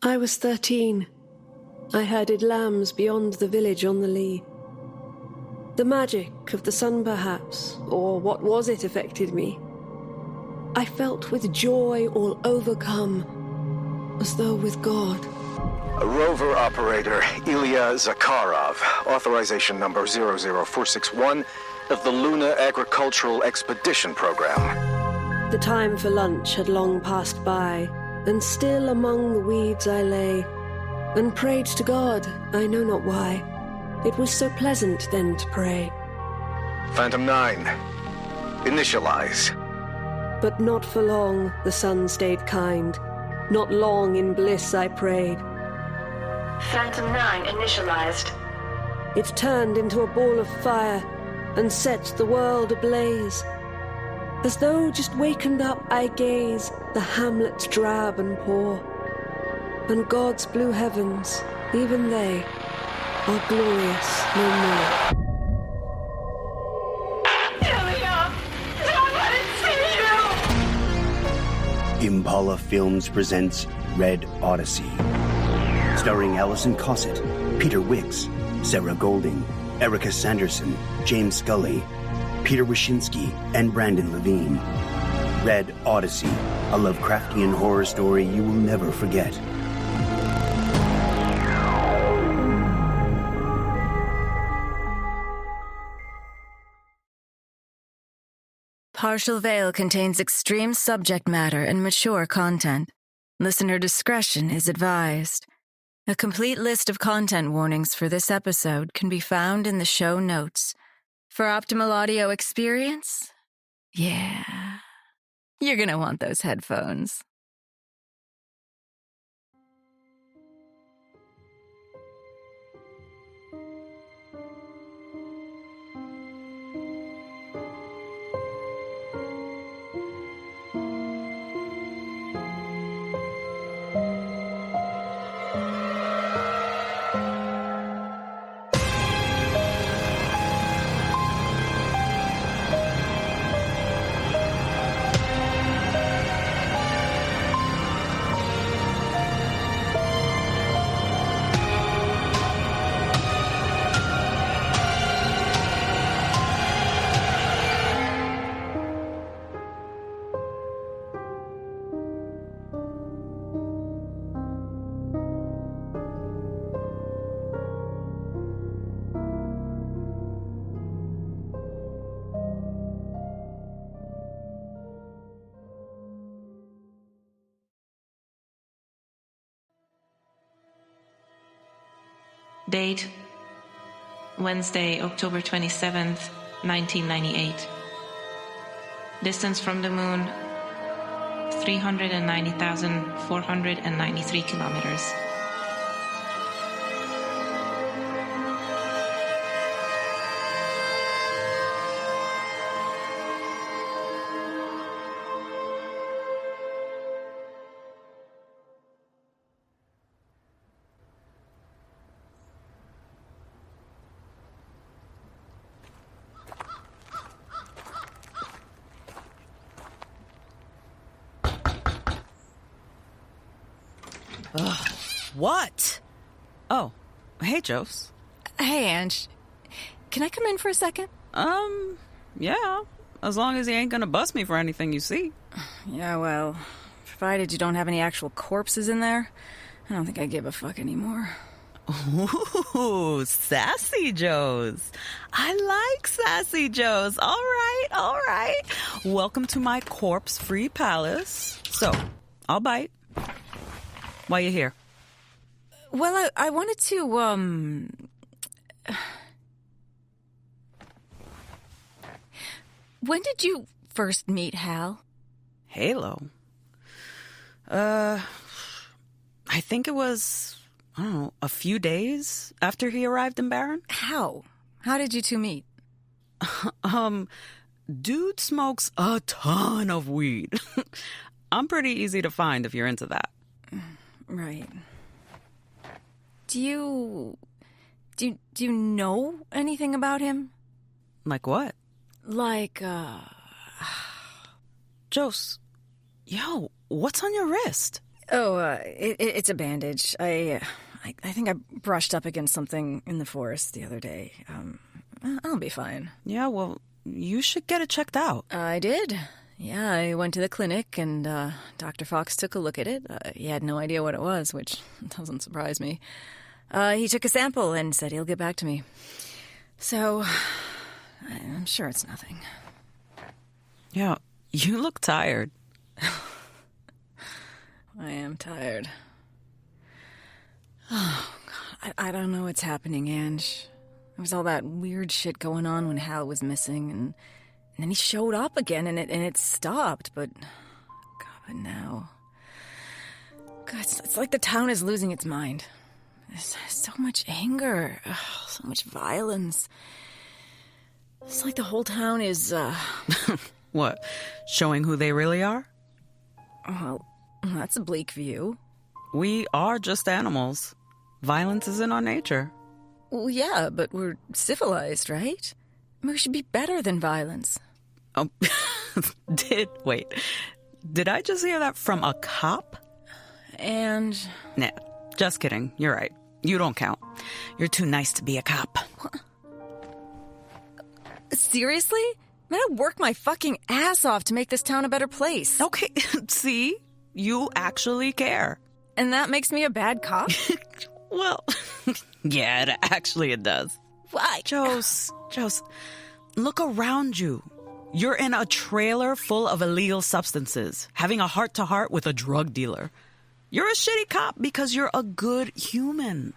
I was 13. I herded lambs beyond the village on the Lee. The magic of the sun, perhaps, or what was it, affected me. I felt with joy all overcome, as though with God. A rover operator, Ilya Zakharov, authorization number 00461 of the Luna Agricultural Expedition Program. The time for lunch had long passed by, and still among the weeds I lay, and prayed to God, I know not why. It was so pleasant then to pray. Phantom 9, initialize. But not for long the sun stayed kind. Not long in bliss I prayed. Phantom 9 initialized. It turned into a ball of fire and set the world ablaze. As though just wakened up I gaze, the hamlet drab and poor. And God's blue heavens, even they, are glorious no more. Ilya! Don't let it see you! Impala Films presents Red Odyssey. Starring Allison Cossitt, Peter Wicks, Sarah Golding, Erica Sanderson, James Scully, Peter Wyszynski, and Brandon Levine. Red Odyssey, a Lovecraftian horror story you will never forget. Partial Veil contains extreme subject matter and mature content. Listener discretion is advised. A complete list of content warnings for this episode can be found in the show notes. For optimal audio experience, yeah, you're gonna want those headphones. Date, Wednesday, October 27th, 1998. Distance from the moon, 390,493 kilometers. Ugh, what? Oh, hey, Jose. Hey, Anj. Can I come in for a second? Yeah. As long as he ain't gonna bust me for anything you see. Yeah, well, provided you don't have any actual corpses in there, I don't think I give a fuck anymore. Ooh, sassy Joes. I like sassy Joes. All right. Welcome to my corpse-free palace. So, I'll bite. Why you here? Well, I wanted to, When did you first meet Hal? Halo? I think it was, I don't know, a few days after he arrived in Barron. How? How did you two meet? Dude smokes a ton of weed. I'm pretty easy to find if you're into that. Right. Do you know anything about him? Like what? Like, Jose, yo, what's on your wrist? It's a bandage. I think I brushed up against something in the forest the other day. I'll be fine. Yeah, well, you should get it checked out. I did. Yeah, I went to the clinic, and Dr. Fox took a look at it. He had no idea what it was, which doesn't surprise me. He took a sample and said he'll get back to me. So, I'm sure it's nothing. Yeah, you look tired. I am tired. Oh, God, I don't know what's happening, Anj. There was all that weird shit going on when Hal was missing, and then he showed up again, and it stopped, but... God, but now... God, it's like the town is losing its mind. There's so much anger, so much violence. It's like the whole town is, What, showing who they really are? Well, that's a bleak view. We are just animals. Violence is in our nature. Well, yeah, but we're civilized, right? I mean, we should be better than violence. Oh, did I just hear that from a cop? And... Nah, just kidding. You're right. You don't count. You're too nice to be a cop. What? Seriously? Man, I work my fucking ass off to make this town a better place. Okay, see? You actually care. And that makes me a bad cop? Well, yeah, it does. Why? Jose, look around you. You're in a trailer full of illegal substances, having a heart-to-heart with a drug dealer. You're a shitty cop because you're a good human.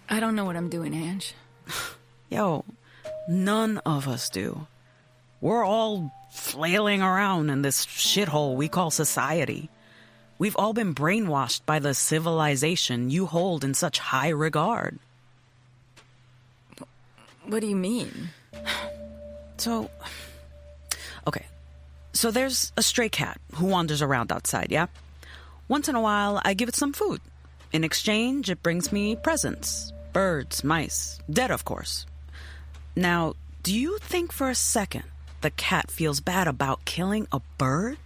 I don't know what I'm doing, Anj. Yo, none of us do. We're all flailing around in this shithole we call society. We've all been brainwashed by the civilization you hold in such high regard. What do you mean? So there's a stray cat who wanders around outside, yeah? Once in a while, I give it some food. In exchange, it brings me presents. Birds, mice, dead, of course. Now, do you think for a second the cat feels bad about killing a bird?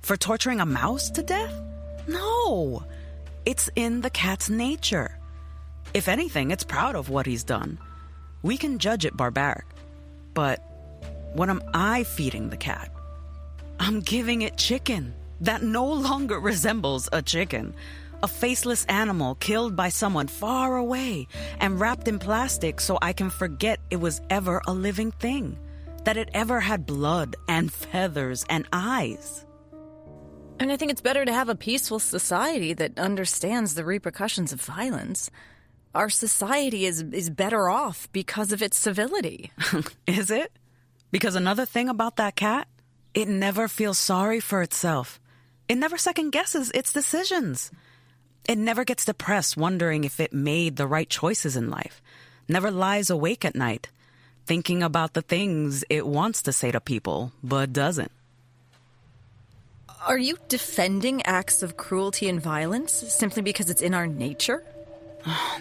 For torturing a mouse to death? No! It's in the cat's nature. If anything, it's proud of what he's done. We can judge it barbaric. But what am I feeding the cat? I'm giving it chicken that no longer resembles a chicken. A faceless animal killed by someone far away and wrapped in plastic so I can forget it was ever a living thing. That it ever had blood and feathers and eyes. And I think it's better to have a peaceful society that understands the repercussions of violence. Our society is better off because of its civility. Is it? Because another thing about that cat, it never feels sorry for itself. It never second-guesses its decisions. It never gets depressed wondering if it made the right choices in life. Never lies awake at night, thinking about the things it wants to say to people, but doesn't. Are you defending acts of cruelty and violence simply because it's in our nature?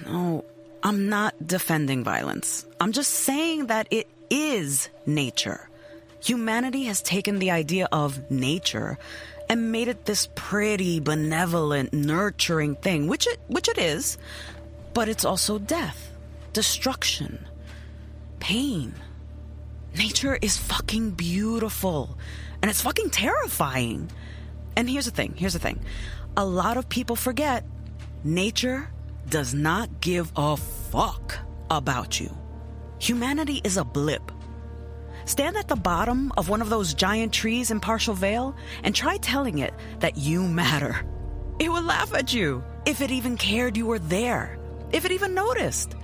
No, I'm not defending violence. I'm just saying that it is nature. Humanity has taken the idea of nature and made it this pretty, benevolent, nurturing thing, which it is, but it's also death, destruction, pain. Nature is fucking beautiful, and it's fucking terrifying. And here's the thing. A lot of people forget nature does not give a fuck about you. Humanity is a blip. Stand at the bottom of one of those giant trees in Partial Vale and try telling it that you matter. It would laugh at you if it even cared you were there, if it even noticed.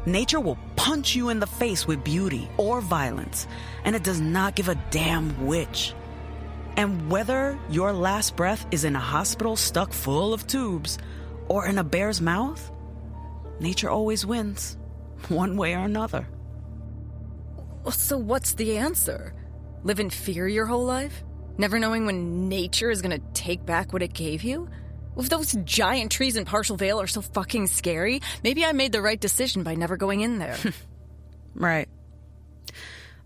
Nature will punch you in the face with beauty or violence, and it does not give a damn which. And whether your last breath is in a hospital stuck full of tubes or in a bear's mouth, nature always wins, one way or another. So what's the answer? Live in fear your whole life? Never knowing when nature is gonna take back what it gave you? If those giant trees in Partial Vale are so fucking scary, maybe I made the right decision by never going in there. Right.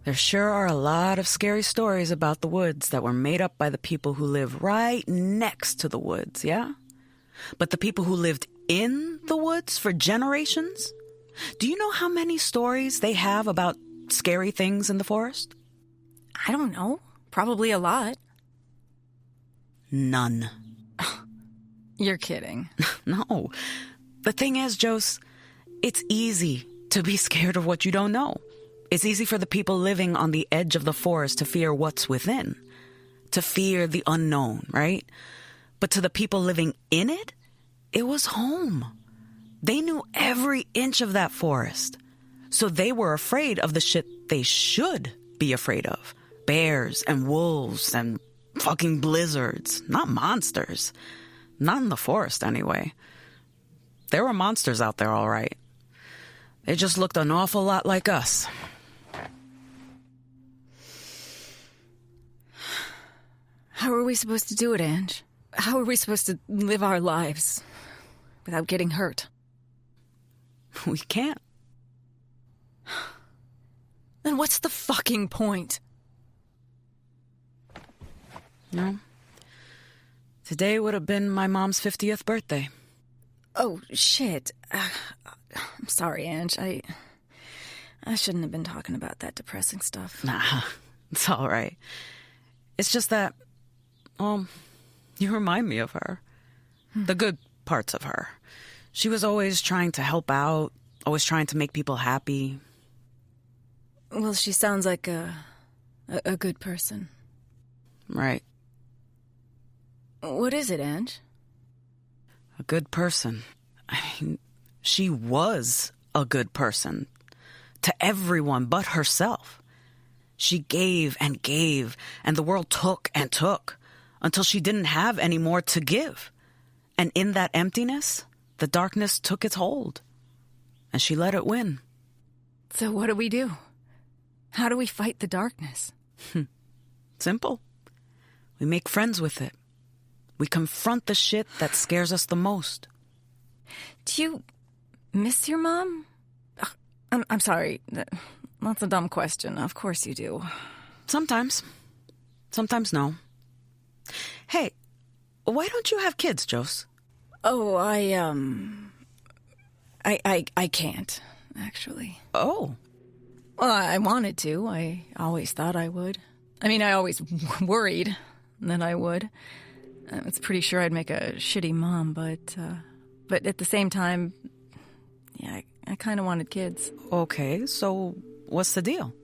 There sure are a lot of scary stories about the woods that were made up by the people who live right next to the woods, yeah? But the people who lived in the woods for generations? Do you know how many stories they have about scary things in the forest? I don't know. Probably a lot. None. You're kidding. No. The thing is, Jose, it's easy to be scared of what you don't know. It's easy for the people living on the edge of the forest to fear what's within, to fear the unknown, right? But to the people living in it, it was home. They knew every inch of that forest. So they were afraid of the shit they should be afraid of. Bears and wolves and fucking blizzards. Not monsters. Not in the forest, anyway. There were monsters out there, all right. They just looked an awful lot like us. How are we supposed to do it, Anj? How are we supposed to live our lives without getting hurt? We can't. Then what's the fucking point? No. Today would have been my mom's 50th birthday. Oh, shit. I'm sorry, Anj. I shouldn't have been talking about that depressing stuff. Nah, it's all right. It's just that, you remind me of her. The good parts of her. She was always trying to help out, always trying to make people happy. Well, she sounds like a good person. Right. What is it, Anj? A good person. I mean, she was a good person. To everyone but herself. She gave, and the world took and took, until she didn't have any more to give. And in that emptiness, the darkness took its hold. And she let it win. So what do we do? How do we fight the darkness? Simple. We make friends with it. We confront the shit that scares us the most. Do you miss your mom? I'm sorry. That's a dumb question. Of course you do. Sometimes. Sometimes no. Hey, why don't you have kids, Jose? Oh, I can't, actually. Oh. Well, I wanted to. I always thought I would. I mean, I always worried that I would. I was pretty sure I'd make a shitty mom, but at the same time, yeah, I kind of wanted kids. Okay, so what's the deal?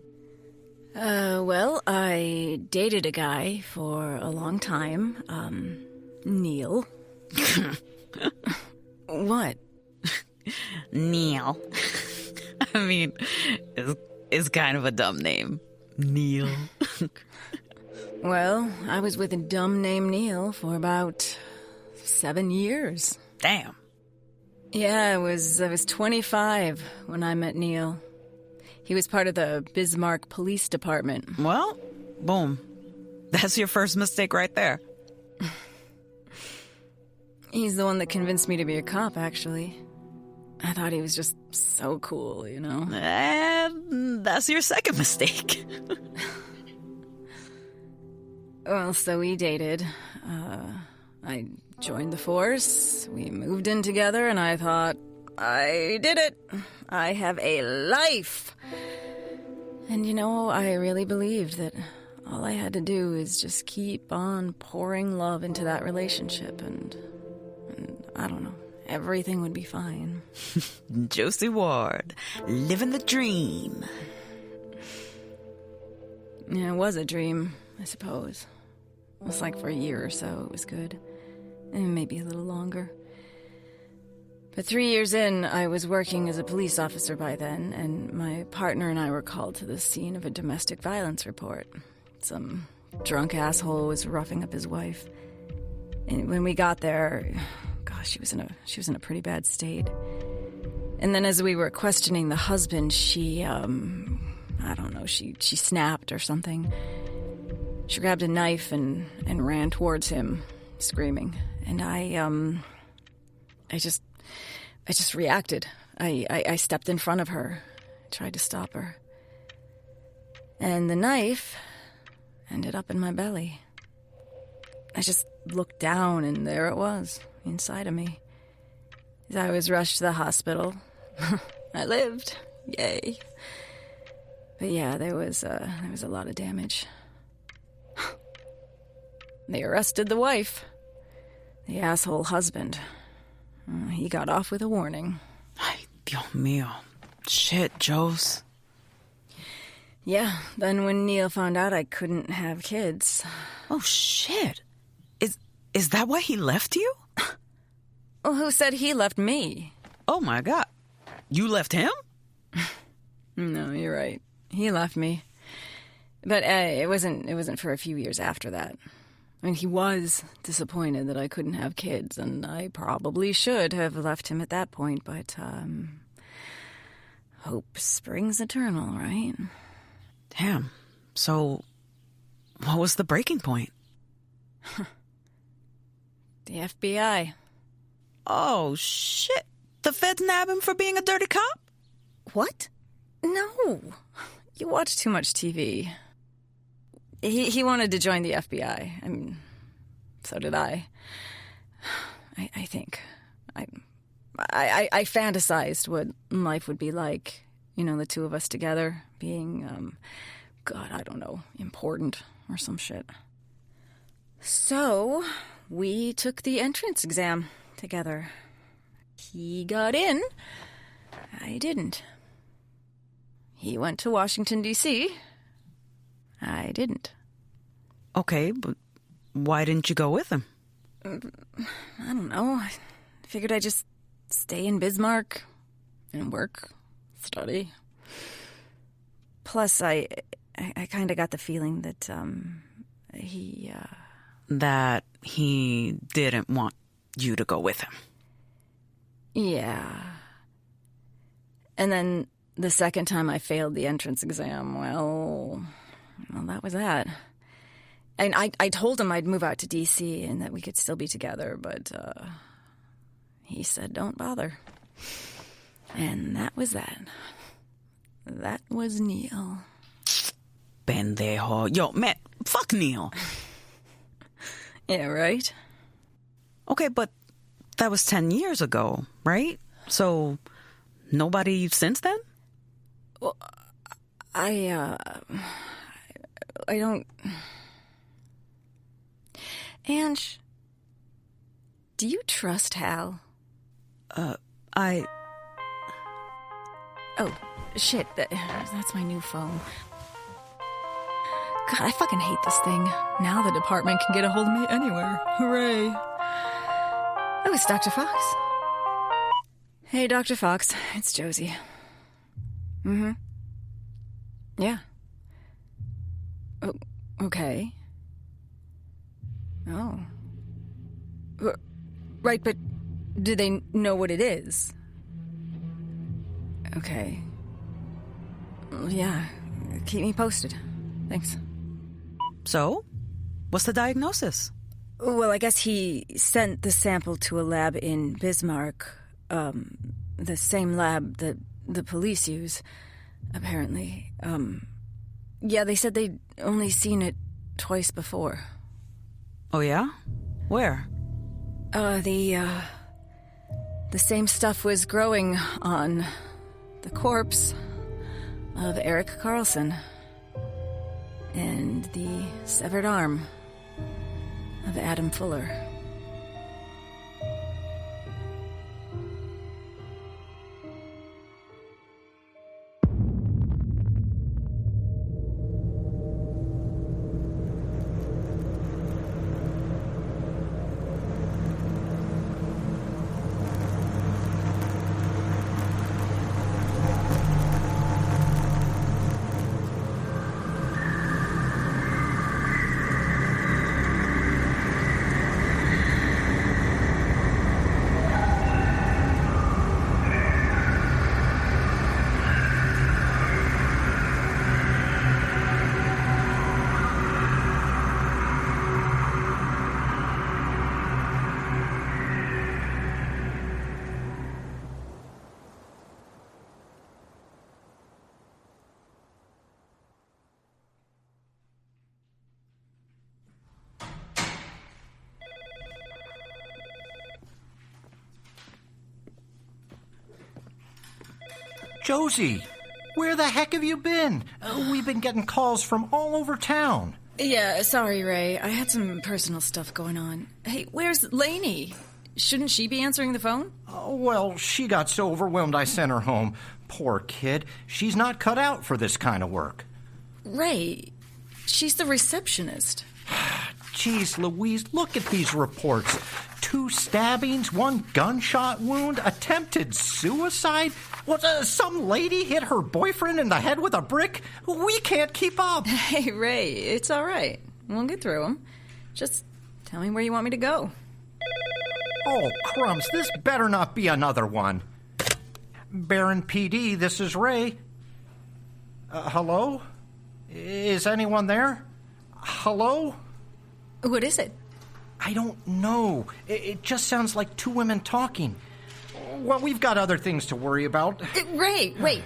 Well, I dated a guy for a long time, Neil. What? Neil. I mean, it's kind of a dumb name. Neil. Well, I was with a dumb named Neil for about 7 years. Damn. Yeah, I was 25 when I met Neil. He was part of the Bismarck Police Department. Well, boom. That's your first mistake right there. He's the one that convinced me to be a cop, actually. I thought he was just so cool, you know? And that's your second mistake. Well, so we dated. I joined the force. We moved in together, and I thought, I did it. I have a life. And, you know, I really believed that all I had to do is just keep on pouring love into that relationship, and I don't know, everything would be fine. Josie Ward, living the dream. Yeah, it was a dream, I suppose. It was like for a year or so, it was good. And maybe a little longer. But 3 years in, I was working as a police officer by then, and my partner and I were called to the scene of a domestic violence report. Some drunk asshole was roughing up his wife. And when we got there, gosh, she was in a pretty bad state. And then as we were questioning the husband, she, I don't know, she snapped or something. She grabbed a knife and ran towards him, screaming. And I just reacted. I stepped in front of her, tried to stop her. And the knife ended up in my belly. I just looked down, and there it was, inside of me. As I was rushed to the hospital, I lived. Yay. But yeah, there was a lot of damage. They arrested the wife. The asshole husband. He got off with a warning. Ay, Dios mío. Shit, Jose. Yeah, then when Neil found out I couldn't have kids. Oh, shit. Is that why he left you? Well, who said he left me? Oh, my God. You left him? No, you're right. He left me. But it wasn't for a few years after that. I mean, he was disappointed that I couldn't have kids, and I probably should have left him at that point, but, hope springs eternal, right? Damn. So, what was the breaking point? The FBI. Oh, shit. The feds nab him for being a dirty cop? What? No. You watch too much TV. He wanted to join the FBI. I mean, so did I. I think. I fantasized what life would be like. You know, the two of us together being, God, I don't know, important or some shit. So, we took the entrance exam together. He got in. I didn't. He went to Washington, D.C. I didn't. Okay, but why didn't you go with him? I don't know. I figured I'd just stay in Bismarck and work, study. Plus, I kind of got the feeling that, he... That he didn't want you to go with him. Yeah. And then the second time I failed the entrance exam, well, that was that. And I told him I'd move out to D.C. and that we could still be together, but he said, don't bother. And that was that. That was Neil. Pendejo. Yo, man, fuck Neil. Yeah, right? Okay, but that was 10 years ago, right? So, nobody since then? Well, I don't... Anj, do you trust Hal? Oh, shit, that's my new phone. God, I fucking hate this thing. Now the department can get a hold of me anywhere. Hooray. Oh, it's Dr. Fox. Hey, Dr. Fox. It's Josie. Mm-hmm. Yeah. Oh, okay. Oh. Right, but do they know what it is? Okay. Yeah, keep me posted. Thanks. So, what's the diagnosis? Well, I guess he sent the sample to a lab in Bismarck. The same lab that the police use, apparently. Yeah, they said they'd only seen it twice before. Oh, yeah? Where? The same stuff was growing on the corpse of Eric Carlson. And the severed arm of Adam Fuller. Josie, where the heck have you been? We've been getting calls from all over town. Yeah, sorry, Ray. I had some personal stuff going on. Hey, where's Lainey? Shouldn't she be answering the phone? Well, she got so overwhelmed I sent her home. Poor kid. She's not cut out for this kind of work. Ray, she's the receptionist. Jeez Louise, look at these reports. 2 stabbings, 1 gunshot wound, attempted suicide. What, some lady hit her boyfriend in the head with a brick? We can't keep up. Hey, Ray, it's all right. We'll get through them. Just tell me where you want me to go. Oh, crumbs, this better not be another one. Baron PD, this is Ray. Hello? Is anyone there? Hello? What is it? I don't know. It just sounds like 2 women talking. Well, we've got other things to worry about. Ray, wait.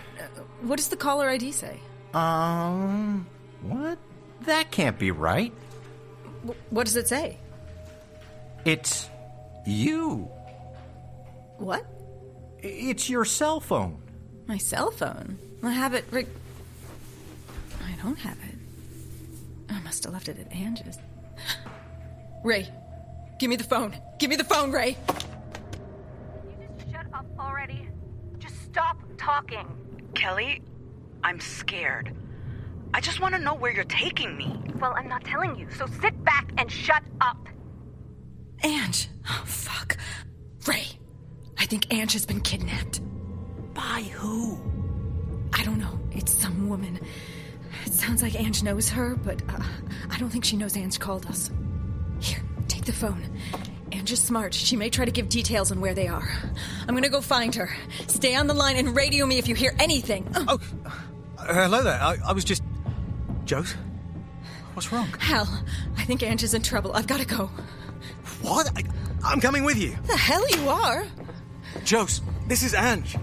What does the caller ID say? What? That can't be right. What does it say? It's you. What? It's your cell phone. My cell phone? I have it I don't have it. I must have left it at Anj's. Ray, give me the phone. Give me the phone, Ray. You just shut up already. Just stop talking. Kelly, I'm scared. I just want to know where you're taking me. Well, I'm not telling you, so sit back and shut up. Anj. Oh, fuck. Ray, I think Anj has been kidnapped. By who? I don't know. It's some woman. It sounds like Anj knows her, but I don't think she knows Anj called us. Here, take the phone. Anj is smart. She may try to give details on where they are. I'm gonna go find her. Stay on the line and radio me if you hear anything. Oh, hello there. I was just... Jose? What's wrong? Hal, I think Anj is in trouble. I've gotta go. What? I'm coming with you. The hell you are? Jose, this is Anj.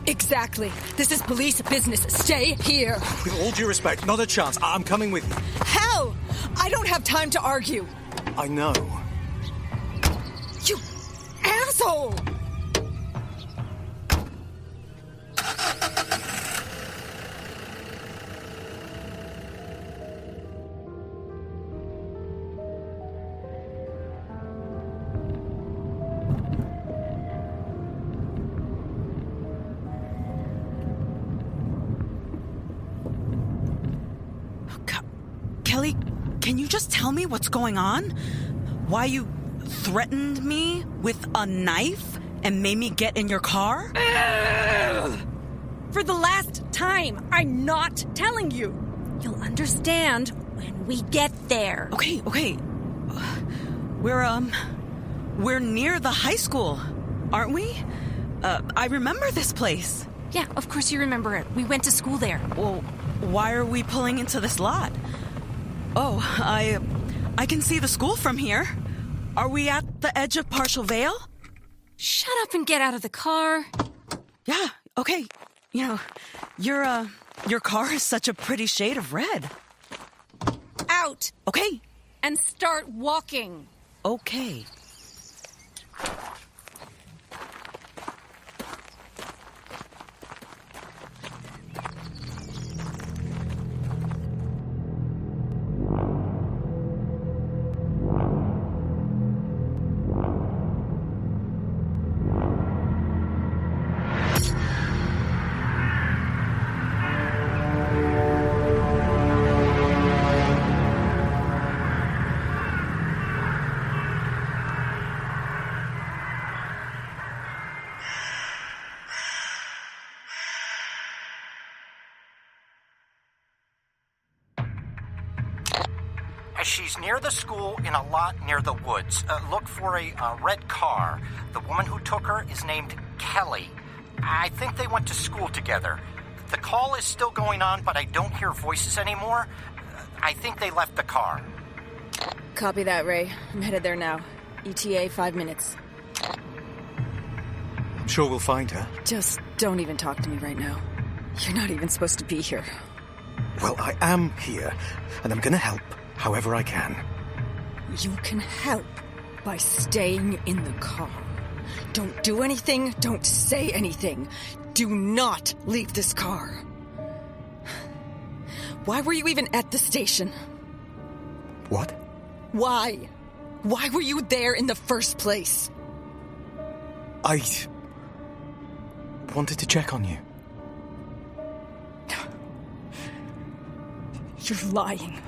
Exactly. This is police business. Stay here. With all due respect, not a chance. I'm coming with you. Hal! I don't have time to argue. I know. You asshole! Kelly, can you just tell me what's going on? Why you threatened me with a knife and made me get in your car? For the last time, I'm not telling you. You'll understand when we get there. Okay. We're near the high school, aren't we? I remember this place. Yeah, of course you remember it. We went to school there. Well, why are we pulling into this lot? Oh, I can see the school from here. Are we at the edge of Partial Vale? Shut up and get out of the car. Yeah, okay. You know, your car is such a pretty shade of red. Out. Okay. And start walking. Okay. She's near the school in a lot near the woods. Look for a red car. The woman who took her is named Kelly. I think they went to school together. The call is still going on, but I don't hear voices anymore. I think they left the car. Copy that, Ray. I'm headed there now. ETA 5 minutes. I'm sure we'll find her. Just don't even talk to me right now. You're not even supposed to be here. Well, I am here, and I'm gonna help however I can. You can help by staying in the car. Don't do anything, don't say anything. Do not leave this car. Why were you even at the station? What? Why? Why were you there in the first place? I wanted to check on you. You're lying.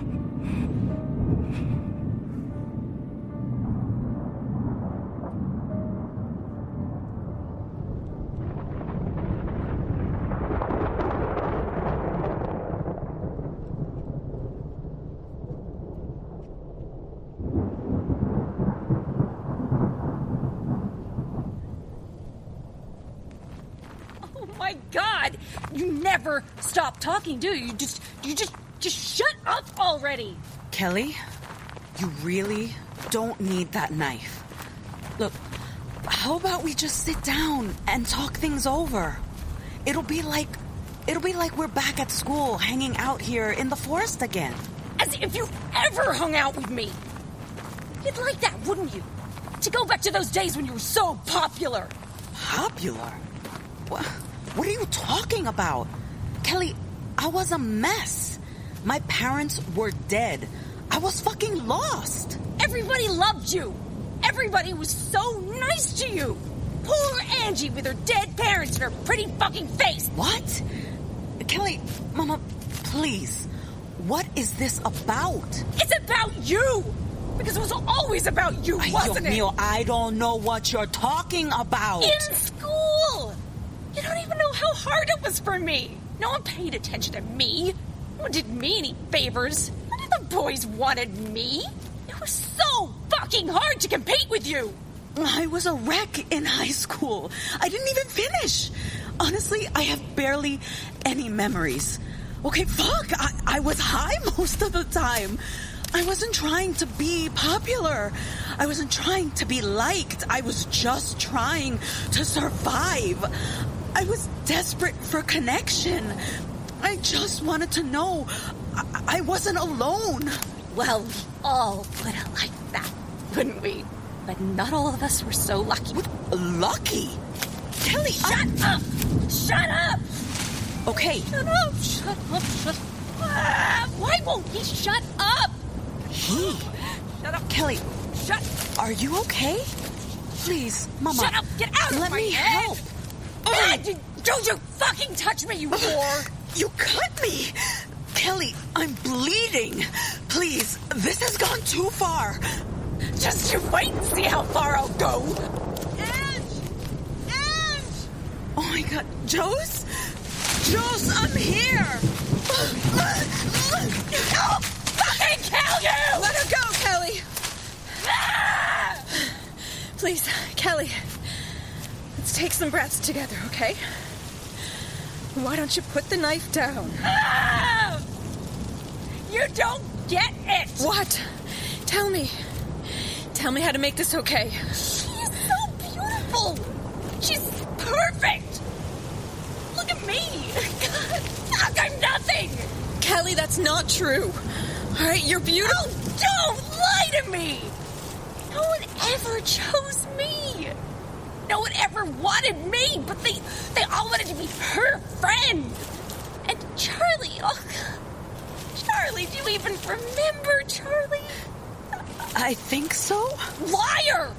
You never stop talking, do you? You just shut up already. Kelly, you really don't need that knife. Look, how about we just sit down and talk things over? It'll be like we're back at school, hanging out here in the forest again. As if you ever hung out with me. You'd like that, wouldn't you? To go back to those days when you were so popular. Popular? What are you talking about? Kelly, I was a mess. My parents were dead. I was fucking lost. Everybody loved you. Everybody was so nice to you. Poor Angie with her dead parents and her pretty fucking face. What? Kelly, Mama, please. What is this about? It's about you. Because it was always about you, wasn't it? Mio, I don't know what you're talking about. In school. You don't even know how hard it was for me. No one paid attention to me. No one did me any favors. None of the boys wanted me. It was so fucking hard to compete with you. I was a wreck in high school. I didn't even finish. Honestly, I have barely any memories. Okay, fuck. I was high most of the time. I wasn't trying to be popular. I wasn't trying to be liked. I was just trying to survive. I was desperate for connection. I just wanted to know I wasn't alone. Well, we all would have liked that, wouldn't we? But not all of us were so lucky. Lucky? Kelly, shut up! Shut up! Okay. Shut up! Shut up! Shut up! Why won't he shut up? He? Shut up. Kelly. Shut. Are you okay? Please, Mama. Shut up. Get out of my head. Let me help. Don't you fucking touch me, you whore. You cut me. Kelly, I'm bleeding. Please, this has gone too far. Just you wait and see how far I'll go. Anj! Anj! Oh my God. Jose? Jose, I'm here. I'll fucking kill you! Let her go, Kelly. Ah! Please, Kelly. Let's take some breaths together, okay? Why don't you put the knife down? Ah! You don't get it! What? Tell me. Tell me how to make this okay. She is so beautiful. She's perfect. Look at me. God, I'm nothing. Kelly, that's not true. All right, you're beautiful. Oh, don't lie to me. No one ever chose me. No one ever wanted me, but they all wanted to be her friend. And Charlie, oh, Charlie, do you even remember Charlie? I think so. Liar!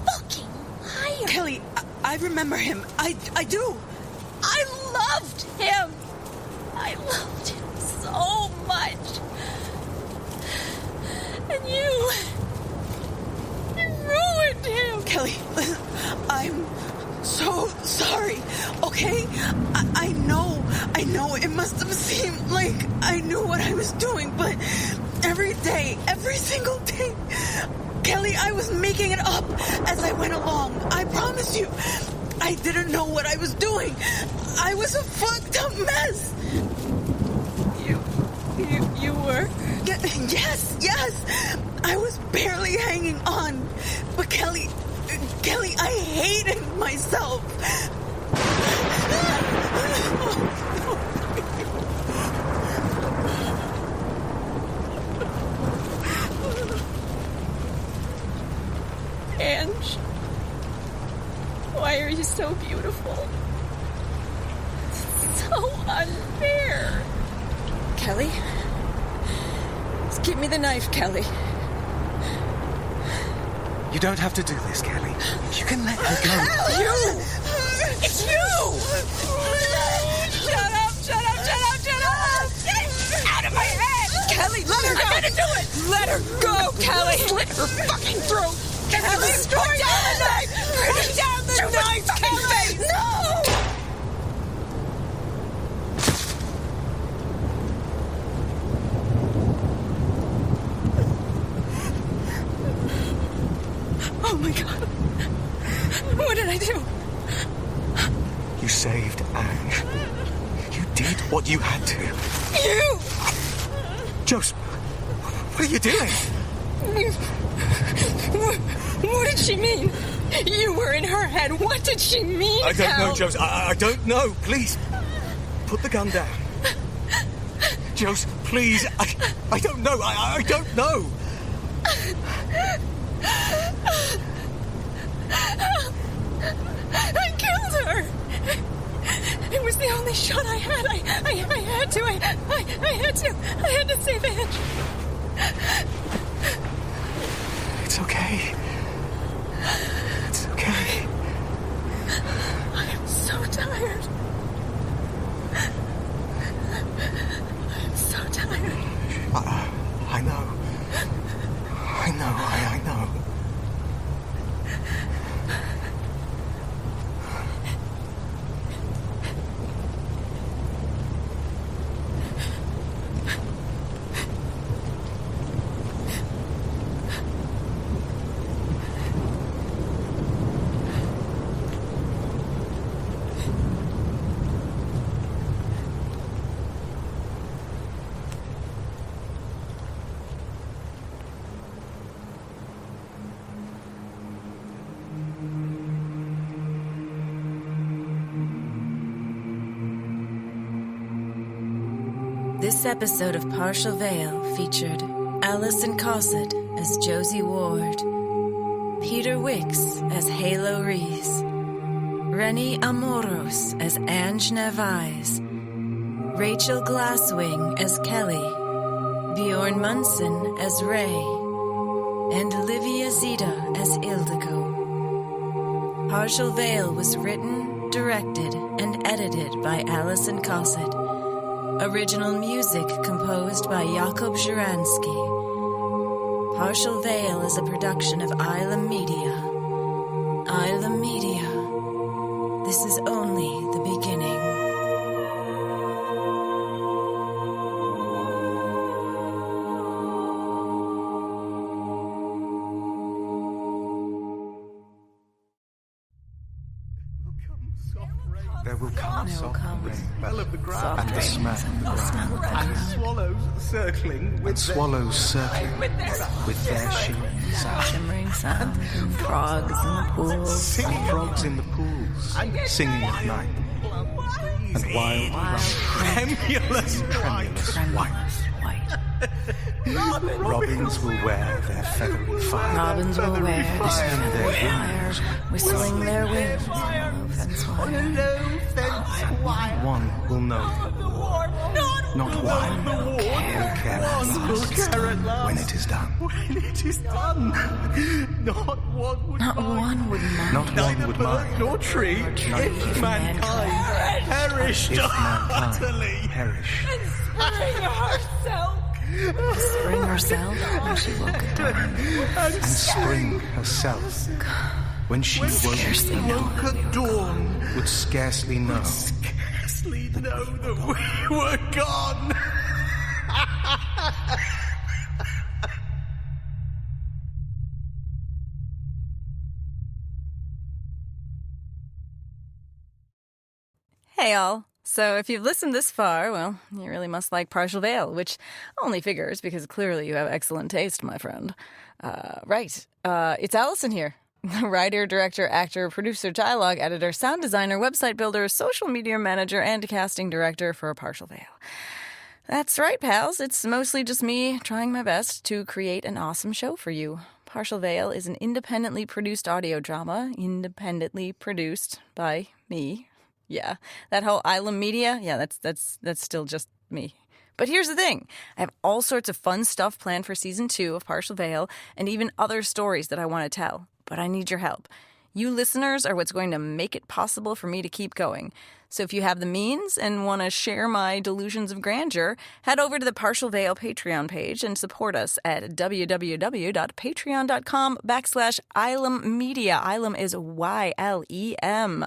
Fucking liar. Kelly, I remember him. I do. I loved him. I loved him so much. And you ruined him. Kelly, I'm so sorry, okay? I know it must have seemed like I knew what I was doing, but every day, every single day, Kelly, I was making it up as I went along. I promise you, I didn't know what I was doing. I was a fucked up mess. You were? Yes. I was barely hanging on. But Kelly, I hated myself. Anj, why are you so beautiful? so unfair. Kelly? Just give me the knife, Kelly. You don't have to do this, Kelly. You can let her go. You! It's you! Shut up! Get out of my head! Kelly, let her go! I'm gonna do it! Let her go, Kelly! Slit her fucking throat! Kelly, put down the knife! Put down the knife, Kelly! No! Oh my God. What did I do? You saved Anj. You did what you had to. You! Jose, what are you doing? What did she mean? You were in her head. What did she mean? I don't know, Jose. I don't know. Please, put the gun down. Jose, please. I don't know. I don't know. I killed her. It was the only shot I had. I had to. I had to save Anj. It's okay. It's okay. I am so tired. I'm so tired. I know. I know. This episode of Partial Veil featured Allison Cossitt as Josie Ward, Peter Wicks as Halo Rhys, Reny Amoros as Anj Narvaez, Rachael Glasswing as Kelly, Bjorn Munson as Ray, and Livia Zita as Ildiko. Partial Veil was written, directed, and edited by Allison Cossitt. Original music composed by Jakub Żerański. Partial Veil is a production of Ylem Media. Ylem Media. This is only the beginning. There will come soft rain, smell of the ground, and the smell of the ground, and swallows circling with their shimmering sound. Shimmering sound and frogs in the pools. Singing frogs in the pools, singing at night. And wild, tremulous white. Robins will wear their feathery fire. Robins will wear Whistling their fire, whistling their wings on a low fence wire. One will know. Not one will care when it is done. When it is done, not one would Not mind. one would mind. Not one would bird mind. nor tree, if mankind perished If mankind utterly. perish. Spring herself when she woke at dawn. And spring herself, when she woke Woke at dawn, would scarcely know. scarcely know that we were gone. Hey all. So if you've listened this far, well, you really must like Partial Veil, which only figures because clearly you have excellent taste, my friend. Right. It's Allison here. Writer, director, actor, producer, dialogue editor, sound designer, website builder, social media manager, and casting director for Partial Veil. That's right, pals. It's mostly just me trying my best to create an awesome show for you. Partial Veil is an independently produced audio drama, independently produced by me, Yeah, that whole Ylem media, yeah, that's still just me. But here's the thing. I have all sorts of fun stuff planned for Season 2 of Partial Veil and even other stories that I want to tell. But I need your help. You listeners are what's going to make it possible for me to keep going. So if you have the means and want to share my delusions of grandeur, head over to the Partial Veil Patreon page and support us at www.patreon.com/Ylem Media. Ylem is Ylem.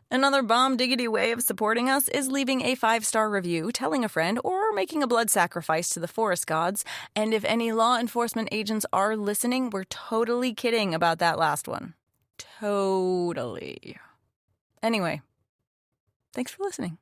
Another bomb diggity way of supporting us is leaving a 5-star review, telling a friend, or making a blood sacrifice to the forest gods. And if any law enforcement agents are listening, we're totally kidding about that last one. Totally. Anyway, thanks for listening.